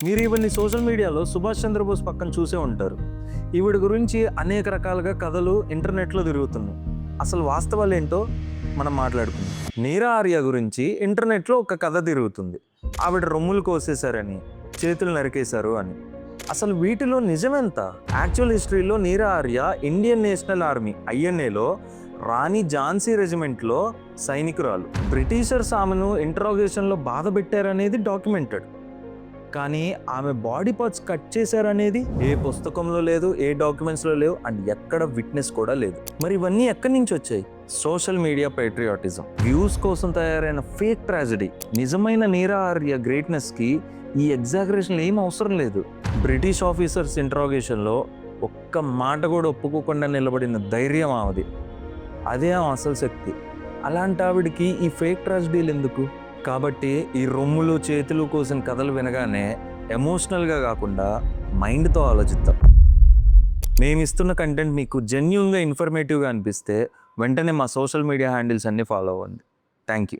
మీరు ఈవిడ్ని సోషల్ మీడియాలో సుభాష్ చంద్రబోస్ పక్కన చూసే ఉంటారు. ఈవిడ గురించి అనేక రకాలుగా కథలు ఇంటర్నెట్లో తిరుగుతున్నాయి. అసలు వాస్తవాలు ఏంటో మనం మాట్లాడుకుందాం. నీరా ఆర్య గురించి ఇంటర్నెట్లో ఒక కథ తిరుగుతుంది. ఆవిడ రొమ్ములు కోసేశారని, చేతులు నరికేశారు అని. అసలు వీటిలో నిజమెంత? యాక్చువల్ హిస్టరీలో నీరా ఆర్య ఇండియన్ నేషనల్ ఆర్మీ INAలో రాణి ఝాన్సీ రెజిమెంట్లో సైనికురాలు. బ్రిటిషర్స్ ఆమెను ఇంటరాగేషన్లో బాధ పెట్టారనేది డాక్యుమెంటెడ్. కానీ ఆమె బాడీ పార్ట్స్ కట్ చేశారనేది ఏ పుస్తకంలో లేదు, ఏ డాక్యుమెంట్స్లో లేవు, అండ్ ఎక్కడ విట్నెస్ కూడా లేదు. మరి ఇవన్నీ ఎక్కడి నుంచి వచ్చాయి? సోషల్ మీడియా పేట్రియాటిజం, వ్యూస్ కోసం తయారైన ఫేక్ ట్రాజడీ. నిజమైన నీరా ఆర్య గ్రేట్నెస్కి ఈ ఎగ్జాగరేషన్ ఏం అవసరం లేదు. బ్రిటిష్ ఆఫీసర్స్ ఇంటరాగేషన్లో ఒక్క మాట కూడా ఒప్పుకోకుండా నిలబడిన ధైర్యం ఆమెది. అదే ఆమె అసలు శక్తి. అలాంటి ఆవిడికి ఈ ఫేక్ ట్రాజడీలు ఎందుకు? కాబట్టి ఈ రొమ్ములు చేతులు కోసిన కథలు వినగానే ఎమోషనల్గా కాకుండా మైండ్తో ఆలోచిద్దాం. మేము ఇస్తున్న కంటెంట్ మీకు జెన్యూన్గా ఇన్ఫర్మేటివ్గా అనిపిస్తే వెంటనే మా సోషల్ మీడియా హ్యాండిల్స్ అన్నీ ఫాలో అవ్వండి. Thank you.